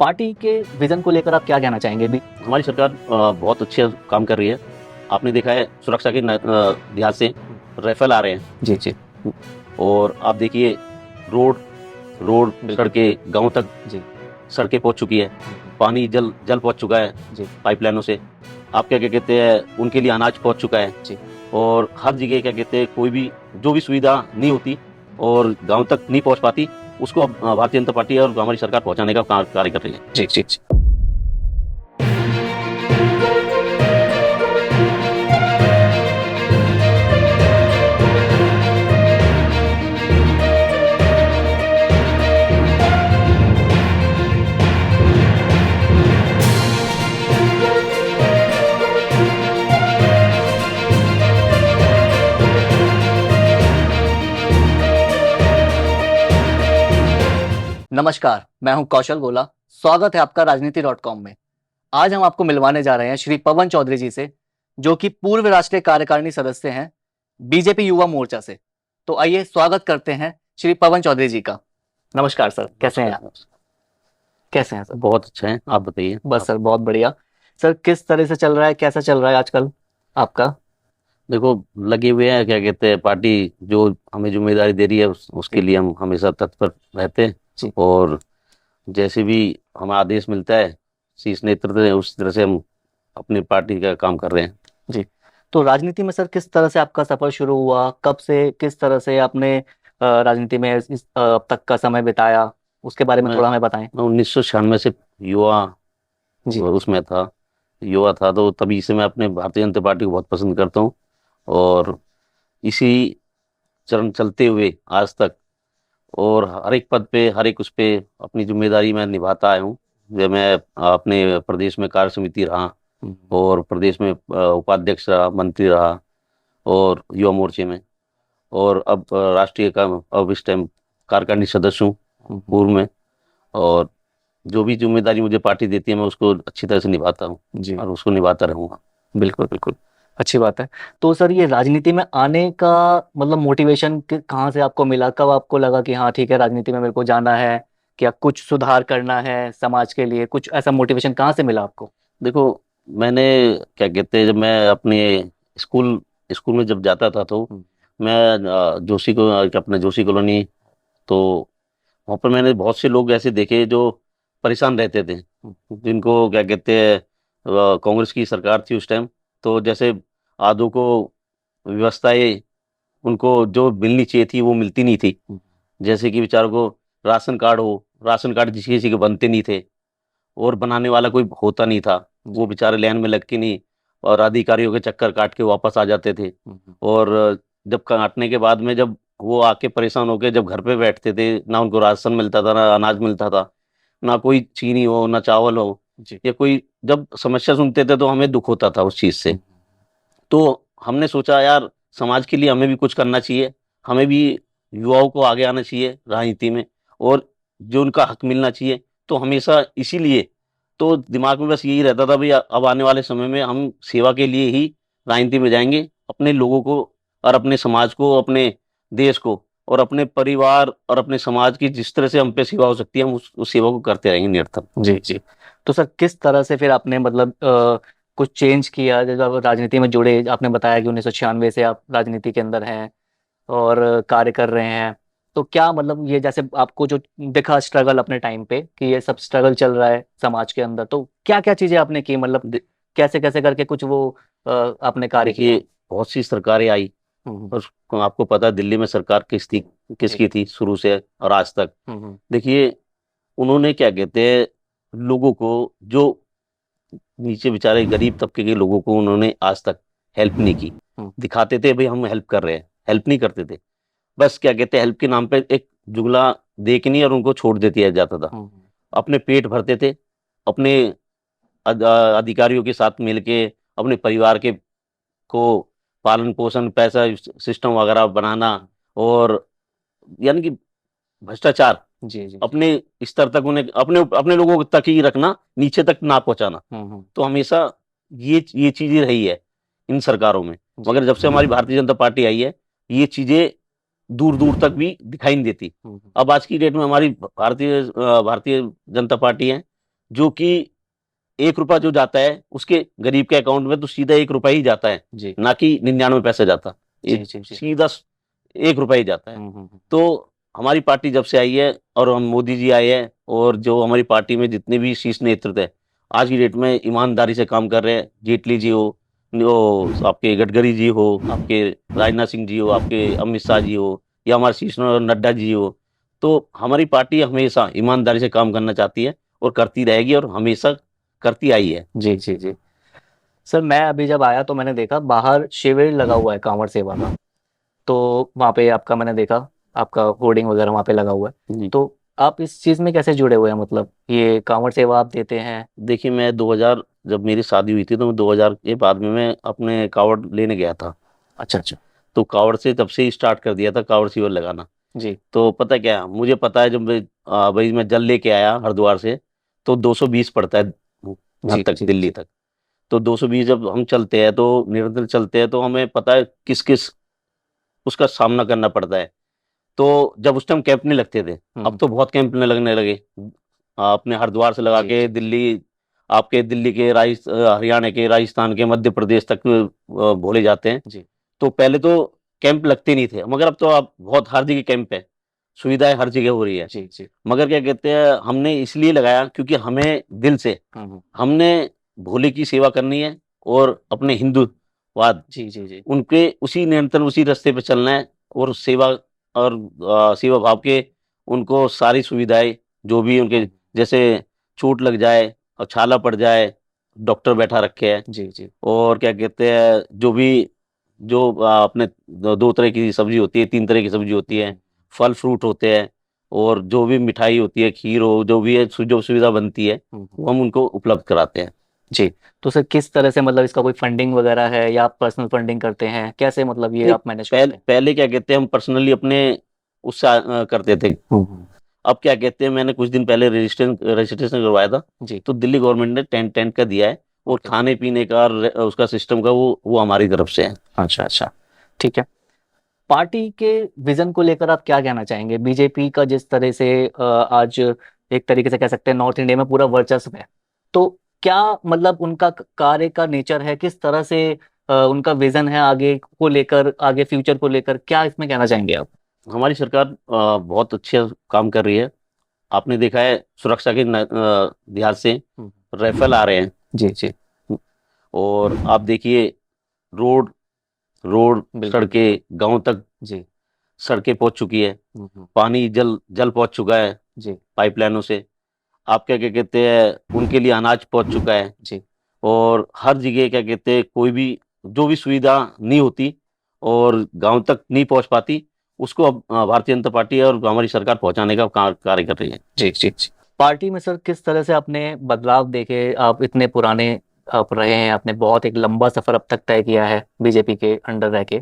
Party के vision को लेकर आप क्या कहना चाहेंगे भी? हमारी सरकार बहुत अच्छे काम कर रही है। आपने देखा है सुरक्षा के लिहाज से राइफल आ रहे हैं। जी जी और आप देखिए रोड रोड सड़कें गांव तक जी सड़कें पहुंच चुकी है। पानी जल जल पहुंच चुका है जी पाइपलाइनों से। आप क्या क्या कहते हैं उनके लिए अनाज पहुंच चुका है जी। और हर जगह क्या कहते हैं कोई भी जो भी सुविधा नहीं होती और गांव तक नहीं पहुंच पाती उसको अब भारतीय जनता पार्टी और हमारी सरकार पहुंचाने का कार्य कर रही है। जी जी जी। नमस्कार, मैं हूं कौशल गोला। स्वागत है आपका राजनीति.com में। आज हम आपको मिलवाने जा रहे हैं श्री पवन चौधरी जी से, जो कि पूर्व राष्ट्रीय कार्यकारिणी सदस्य हैं बीजेपी युवा मोर्चा से। तो आइए स्वागत करते हैं श्री पवन चौधरी जी का। नमस्कार सर, कैसे हैं आप? कैसे हैं सर? बहुत अच्छा है, आप बताइए। बस सर बहुत बढ़िया। सर किस तरह से चल रहा है, कैसा चल रहा है आजकल आपका? देखो लगे हुए हैं, क्या कहते हैं पार्टी जो हमें जिम्मेदारी दे रही है उसके लिए हम हमेशा तत्पर रहते जी। हैं और जैसे भी हमें आदेश मिलता है शीर्ष नेतृत्व से उस तरह से हम अपनी पार्टी का काम कर रहे हैं। जी। तो राजनीति में सर किस तरह से आपका सफर शुरू हुआ, कब से किस तरह से आपने राजनीति में अब तक का समय बिताया, उसके बारे में मैं थोड़ा हमें बताएं। मैं 1996 से युवा जी उसमें था, युवा था, तो तभी से मैं अपने भारतीय जनता पार्टी को बहुत पसंद करता हूँ और इसी चरण चलते हुए आज तक और हर एक पद पे हर एक उस पे अपनी जिम्मेदारी मैं निभाता आया हूँ। जब मैं अपने प्रदेश में कार्य समिति रहा और प्रदेश में उपाध्यक्ष रहा, मंत्री रहा और युवा मोर्चे में और अब राष्ट्रीय का अब इस टाइम कार्यकारिणी सदस्य हूँ पूर्व में। और जो भी जिम्मेदारी मुझे पार्टी देती है मैं उसको अच्छी तरह से निभाता हूँ जी। और उसको निभाता रहूँगा। बिल्कुल बिल्कुल, अच्छी बात है। तो सर ये राजनीति में आने का मतलब मोटिवेशन कहाँ से आपको मिला, कब आपको लगा कि हाँ ठीक है राजनीति में मेरे को जाना है, क्या कुछ सुधार करना है समाज के लिए, कुछ ऐसा मोटिवेशन कहाँ से मिला आपको? देखो मैंने क्या कहते हैं जब मैं अपने स्कूल स्कूल में जब जाता था तो मैं जोशी को अपने जोशी कॉलोनी, तो वहाँ पर मैंने बहुत से लोग ऐसे देखे जो परेशान रहते थे, जिनको क्या कहते हैं कांग्रेस की सरकार थी उस टाइम, तो जैसे आदों को व्यवस्थाएं उनको जो मिलनी चाहिए थी वो मिलती नहीं थी। जैसे कि बेचारों को राशन कार्ड हो, राशन कार्ड किसी किसी के बनते नहीं थे और बनाने वाला कोई होता नहीं था, वो बेचारे लाइन में लग के नहीं और अधिकारियों के चक्कर काट के वापस आ जाते थे। और जब काटने के बाद में जब वो आके परेशान होके जब घर पे बैठते थे, ना उनको राशन मिलता था, ना अनाज मिलता था, ना कोई चीनी हो, ना चावल हो, या कोई जब समस्या सुनते थे तो हमें दुख होता था उस चीज से। तो हमने सोचा यार समाज के लिए हमें भी कुछ करना चाहिए, हमें भी युवाओं को आगे आना चाहिए राजनीति में और जो उनका हक मिलना चाहिए। तो हमेशा इसीलिए तो दिमाग में बस यही रहता था भाई अब आने वाले समय में हम सेवा के लिए ही राजनीति में जाएंगे, अपने लोगों को और अपने समाज को, अपने देश को और अपने परिवार और अपने समाज की जिस तरह से हम पे सेवा हो सकती है हम उस सेवा को करते रहेंगे निरंतर। जी जी। तो सर किस तरह से फिर आपने मतलब कुछ चेंज किया जब आप राजनीति में जुड़े? आपने बताया कि 1996 से आप राजनीति के अंदर हैं और कार्य कर रहे हैं। तो क्या मतलब ये जैसे आपको जो दिखा स्ट्रगल अपने टाइम पे कि ये सब स्ट्रगल चल रहा है समाज के अंदर, तो क्या क्या चीजें आपने की, मतलब कैसे कैसे करके कुछ वो आपने कार्य किया? देखिए बहुत सी सरकारें आई और आपको पता है दिल्ली में सरकार किसकी थी शुरू से और आज तक। देखिए उन्होंने क्या कहते हैं लोगों को जो नीचे बेचारे गरीब तबके के लोगों को उन्होंने आज तक हेल्प नहीं की। दिखाते थे भाई हम हेल्प कर रहे हैं, हेल्प नहीं करते थे। बस क्या कहते हैं हेल्प के नाम पे एक जुगला देखनी और उनको छोड़ देती जाता था। अपने पेट भरते थे, अपने अधिकारियों के साथ मिलके अपने परिवार के को पालन पोषण पैसा सिस्टम वगैरह बनाना और यानी कि भ्रष्टाचार जी जी अपने स्तर तक उन्हें अपने अपने लोगों तक ही रखना, नीचे तक ना पहुंचाना। तो हमेशा ये चीजें रही है इन सरकारों में, मगर जब से हमारी भारतीय जनता पार्टी आई है ये चीजें दूर दूर तक भी दिखाई नहीं देती। अब आज की डेट में हमारी भारतीय जनता पार्टी है जो कि 1 रुपया जो जाता है उसके गरीब के अकाउंट में तो सीधा 1 रुपया ही जाता है, जी ना कि 99 पैसे जाता, जी जी जी। सीधा 1 रुपया ही जाता है। हम्म। तो हमारी पार्टी जब से आई है और हम मोदी जी आए हैं, और जो हमारी पार्टी में जितने भी शीर्ष नेतृत्व है आज की डेट में ईमानदारी से काम कर रहे हैं, जेटली जी हो, आपके गडकरी जी हो, आपके राजनाथ सिंह जी हो, आपके अमित शाह जी हो, या हमारे शीर्ष नड्डा जी हो, तो हमारी पार्टी हमेशा ईमानदारी से काम करना चाहती है और करती रहेगी और हमेशा करती आई है। जी जी जी। सर मैं अभी जब आया तो मैंने देखा बाहर शिविर लगा हुआ है कांवड़ सेवा का, तो वहाँ पे आपका मैंने देखा आपका होर्डिंग वगैरह वहाँ पे लगा हुआ है। जी। तो आप इस चीज़ में कैसे जुड़े हुए हैं, मतलब ये कांवड़ सेवा आप देते हैं? देखिए, मैं 2000 जब मेरी शादी हुई थी तो मैं 2000 के बाद में मैं अपने कावड़ लेने गया था। अच्छा अच्छा। तो कावड़ से तब से ही स्टार्ट कर दिया था कावड़ शिविर लगाना। जी तो पता क्या, मुझे पता है, जब भाई मैं जल लेके आया हरिद्वार से, तो 220 पड़ता है यहाँ जी तक, जी दिल्ली जी। तक। तो 220 जब हम चलते हैं, तो निरंतर चलते हैं, तो हमें पता है किस किस उसका सामना करना पड़ता है। तो जब उस टाइम कैंप नहीं लगते थे, अब हम्म। तो बहुत कैंप लगने लगे। अपने हरिद्वार से लगा जी के जी दिल्ली, आपके दिल्ली के हरियाणा के, राजस्थान के, मध्य प्रदेश तक भोले जाते हैं। जी। तो पहले तो कैंप लगते नहीं थे, मगर अब तो आप बहुत हर जगह कैंप है, सुविधाएं हर जगह हो रही है। जी जी। मगर क्या कहते हैं, हमने इसलिए लगाया क्योंकि हमें दिल से हम्म। हमने भोले की सेवा करनी है, और अपने हिंदूवाद जी जी जी। उनके उसी निरंतर उसी रास्ते पे चलना है, और सेवा और सेवा भाव के उनको सारी सुविधाएं जो भी उनके, हम्म। जैसे चोट लग जाए और छाला पड़ जाए, डॉक्टर बैठा रखे हैं। जी जी। और क्या कहते हैं, जो भी जो अपने 2 तरह की सब्जी होती है, 3 तरह की सब्जी होती है, हम्म। फल फ्रूट होते हैं, और जो भी मिठाई होती है, खीर हो, जो भी है, जो सुविधा बनती है, हम्म। वो हम उनको उपलब्ध कराते हैं। जी। तो सर किस तरह से, मतलब इसका कोई फंडिंग वगैरह है या आप पर्सनल फंडिंग करते हैं, कैसे मतलब ये नहीं, आप मैनेज करते हैं? पहले क्या कहते हैं, हम पर्सनली अपने उससे करते थे। हम्म। अब क्या कहते हैं, मैंने कुछ दिन पहले रजिस्ट्रेशन रजिस्ट्रेशन करवाया था। जी। तो दिल्ली गवर्नमेंट ने टेंट टेंट का दिया है, और ओके। खाने पीने का और उसका सिस्टम का वो हमारी तरफ से है। अच्छा अच्छा। ठीक है। पार्टी के विजन को लेकर आप क्या कहना चाहेंगे? बीजेपी का जिस तरह से आज एक तरीके से कह सकते हैं नॉर्थ इंडिया में पूरा वर्चस्व है, तो क्या मतलब उनका कार्य का नेचर है, किस तरह से उनका विजन है आगे को लेकर, आगे फ्यूचर को लेकर, क्या इसमें कहना चाहेंगे आप? हमारी सरकार बहुत अच्छे काम कर रही है। आपने देखा है, सुरक्षा के लिहाज से हम्म। राइफल आ रहे हैं, जी जी। और आप देखिए, रोड रोड बिल्कुल बिल्कुल। सड़कें गांव तक जी। सड़कें पहुंच चुकी है, हम्म। पानी जल जल पहुंच चुका है जी पाइपलाइनों से। आप क्या क्या कहते हैं, उनके लिए अनाज पहुंच चुका है। जी। और हर जगह क्या कहते हैं, कोई भी जो भी सुविधा नहीं होती और गांव तक नहीं पहुंच पाती, उसको अब भारतीय जनता पार्टी और हमारी सरकार पहुंचाने का कार्य कर रही है। जी जी जी। पार्टी में सर किस तरह से आपने बदलाव देखे? आप इतने पुराने आप रहे हैं, आपने बहुत एक लंबा सफर अब तक तय किया है बीजेपी के अंडर रह के।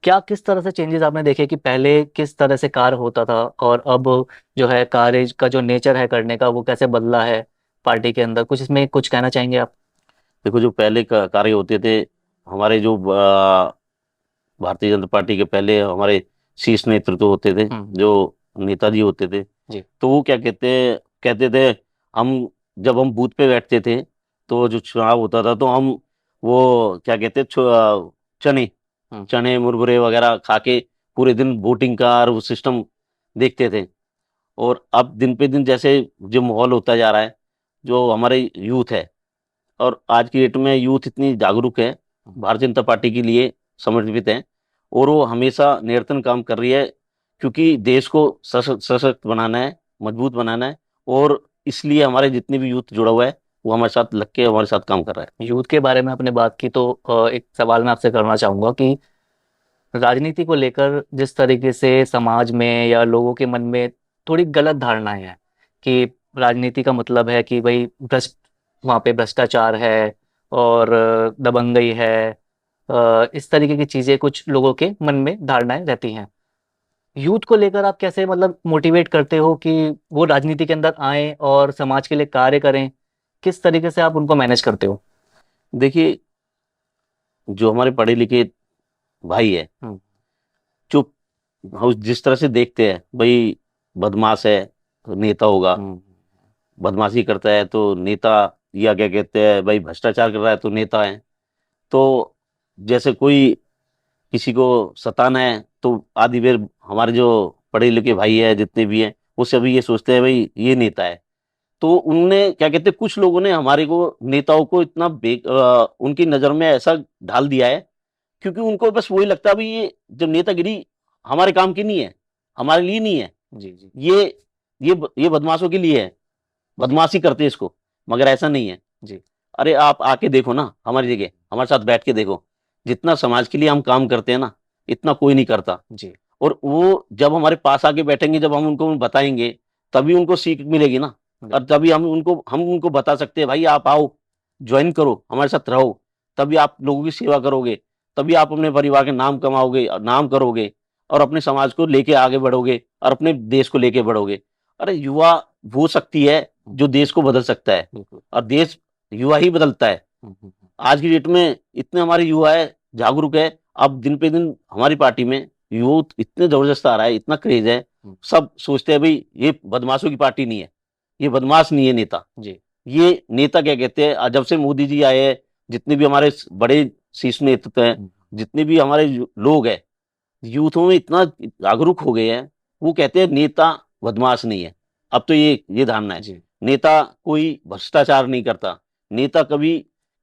क्या किस तरह से चेंजेस आपने देखे कि पहले किस तरह से कार्य होता था और अब जो है कार्य का जो नेचर है करने का वो कैसे बदला है पार्टी के अंदर? कुछ इसमें कुछ कहना चाहेंगे आप? देखो, जो पहले कार्य होते थे, हमारे जो भारतीय जनता पार्टी के पहले हमारे शीर्ष नेतृत्व होते थे, हम्म। जो नेताजी होते थे, जी। तो वो क्या कहते थे, हम जब हम बूथ पे बैठते थे, तो जो चुनाव होता था, तो हम वो क्या कहते चने हम्म। चने मुरमुरे वगैरह खा के पूरे दिन वोटिंग का और वो सिस्टम देखते थे। और अब दिन पे दिन जैसे जो माहौल होता जा रहा है, जो हमारे यूथ है, और आज की डेट में यूथ इतनी जागरूक है, भारतीय जनता पार्टी के लिए समर्पित है, और वो हमेशा निरंतर काम कर रही है, क्योंकि देश को सशक्त सशक्त बनाना है, मजबूत बनाना है। और इसलिए हमारे जितने भी यूथ जुड़ा हुआ है, वो हमारे साथ लग के हमारे साथ काम कर रहा है। यूथ के बारे में आपने बात की तो एक सवाल मैं आपसे करना चाहूंगा कि राजनीति को लेकर जिस तरीके से समाज में या लोगों के मन में थोड़ी गलत धारणाएं हैं कि राजनीति का मतलब है कि भाई भ्रष्ट, वहाँ पे भ्रष्टाचार है और दबंगई है, इस तरीके की चीजें कुछ लोगों के मन में धारणाएं रहती हैं। यूथ को लेकर आप कैसे मतलब मोटिवेट करते हो कि वो राजनीति के अंदर आए और समाज के लिए कार्य करें? किस तरीके से आप उनको मैनेज करते हो? देखिए, जो हमारे पढ़े लिखे भाई है, हम्म। जो हम जिस तरह से देखते हैं, भाई बदमाश है तो नेता होगा, हम्म। बदमाशी करता है तो नेता, या क्या कहते हैं भाई भ्रष्टाचार कर रहा है तो नेता है। तो जैसे कोई किसी को सताना है तो आधी बेर हमारे जो पढ़े लिखे भाई है जितने भी हैं वो सभी ये सोचते हैं भाई ये नेता है। तो उनने क्या कहते हैं, कुछ लोगों ने हमारे को नेताओं को इतना उनकी नजर में ऐसा ढाल दिया है, क्योंकि उनको बस वही लगता है भाई ये जो नेतागिरी हमारे काम की नहीं है, हमारे लिए नहीं है, जी जी ये ये बदमाशों के लिए है, बदमाशी करते हैं इसको, मगर ऐसा नहीं है। जी अरे आप आके देखो ना हमारी जगह, हमारे साथ बैठ के देखो, जितना समाज के लिए हम काम करते हैं ना इतना कोई नहीं करता। जी और वो जब हमारे पास आके बैठेंगे, जब हम उनको बताएंगे, तभी उनको सीख मिलेगी ना। और तभी हम उनको बता सकते हैं भाई आप आओ, ज्वाइन करो, हमारे साथ रहो, तभी आप लोगों की सेवा करोगे, तभी आप अपने परिवार के नाम कमाओगे, नाम करोगे, और अपने समाज को लेके आगे बढ़ोगे, और अपने देश को लेके बढ़ोगे। अरे युवा वो शक्ति है जो देश को बदल सकता है, बिल्कुल। और देश युवा ही बदलता है। आज की डेट में इतने हमारे युवा है, जागरूक है। अब दिन पे दिन हमारी पार्टी में यूथ इतने जबरदस्त आ रहा है, इतना क्रेज है, सब सोचते हैं भाई ये बदमाशों की पार्टी नहीं है, ये बदमाश नहीं है नेता। जी ये नेता क्या कहते हैं, जब से मोदी जी आए हैं, जितने भी हमारे बड़े शीर्ष नेतृत्व हैं, जितने भी हमारे लोग हैं, यूथों में इतना जागरूक हो गए हैं, वो कहते हैं नेता बदमाश नहीं है। अब तो ये धारणा है, जी नेता कोई भ्रष्टाचार नहीं करता, नेता कभी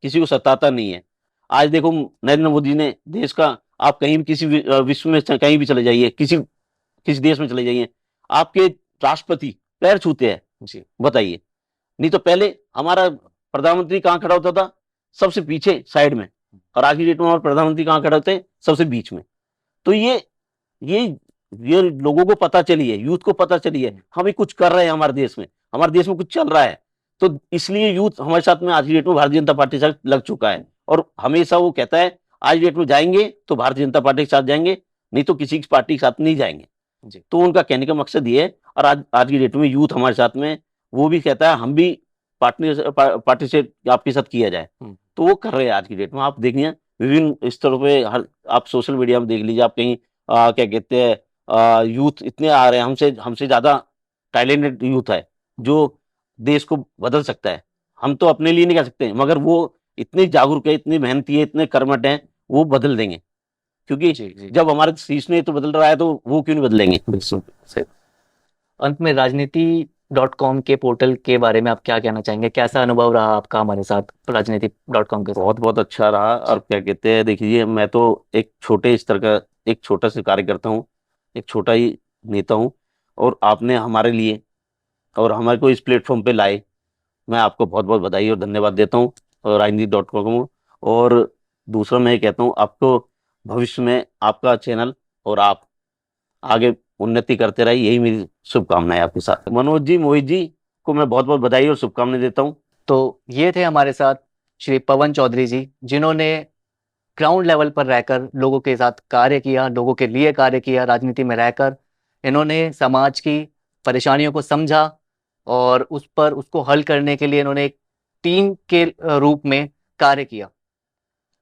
किसी को सताता नहीं है। आज देखो नरेंद्र मोदी ने देश का, आप कहीं भी किसी विश्व में कहीं भी चले जाइए, किसी किसी देश में चले जाइए, आपके राष्ट्रपति पैर छूते हैं। जी बताइए, नहीं तो पहले हमारा प्रधानमंत्री कहाँ खड़ा होता था, सबसे पीछे साइड में, और आज की डेट में हमारे प्रधानमंत्री कहाँ खड़े होते हैं, सबसे बीच में। तो ये ये लोगों को पता चली है, यूथ को पता चली है हम भी कुछ कर रहे हैं, हमारे देश में कुछ चल रहा है। तो इसलिए यूथ हमारे साथ में आज की डेट में भारतीय जनता पार्टी के साथ लग चुका है, और हमेशा वो कहता है आज की डेट में जाएंगे तो भारतीय जनता पार्टी के साथ जाएंगे, नहीं तो किसी की पार्टी के साथ नहीं जाएंगे। जी तो उनका कहने का मकसद ये है, और आज की डेट में यूथ हमारे साथ में, वो भी कहता है हम भी पार्टी से आपके साथ किया जाए। तो वो कर रहे हैं आज की डेट में। आप देखिए विभिन्न स्तरों पे, हर आप सोशल मीडिया में देख लीजिए, आप कहीं क्या कहते हैं, यूथ इतने आ रहे हैं, हमसे हमसे ज्यादा टैलेंटेड यूथ है जो देश को बदल सकता है। हम तो अपने लिए नहीं कर सकते, मगर वो इतने जागरूक है, इतने मेहनती है, इतने कर्मठ हैं, वो बदल देंगे। क्योंकि जी जी जब हमारे शीश ने तो बदल रहा है तो वो क्यों नहीं बदलेंगे। बिल्कुल सही। अंत में राजनीति.com के पोर्टल के बारे में आप क्या कहना चाहेंगे? कैसा अनुभव रहा आपका हमारे साथ राजनीति.com के साथ? बहुत बहुत अच्छा रहा। और क्या कहते हैं, देखिए मैं तो एक छोटे स्तर का, एक छोटा सा कार्यकर्ता हूँ, एक छोटा ही नेता हूँ, और आपने हमारे लिए और हमारे को इस प्लेटफॉर्म पे लाए, मैं आपको बहुत बहुत बधाई और धन्यवाद देता हूँ, और राजनीति.com को। और दूसरा मैं ये कहता हूँ आपको, भविष्य में आपका चैनल और आप आगे उन्नति करते रहिए, यही मेरी शुभकामनाएं आपके साथ। मनोज जी, मोहित जी को मैं बहुत बहुत बधाई और शुभकामनाएं देता हूँ। तो ये थे हमारे साथ श्री पवन चौधरी जी, जिन्होंने ग्राउंड लेवल पर रहकर लोगों के साथ कार्य किया, लोगों के लिए कार्य किया। राजनीति में रहकर इन्होंने समाज की परेशानियों को समझा और उस पर उसको हल करने के लिए इन्होंने एक टीम के रूप में कार्य किया।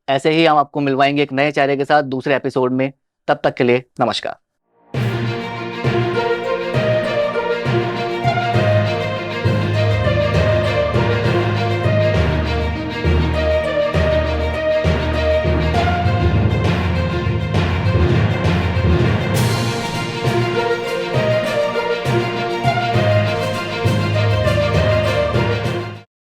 ऐसे ही हम आपको मिलवाएंगे एक नए चेहरे के साथ दूसरे एपिसोड में। तब तक के लिए नमस्कार।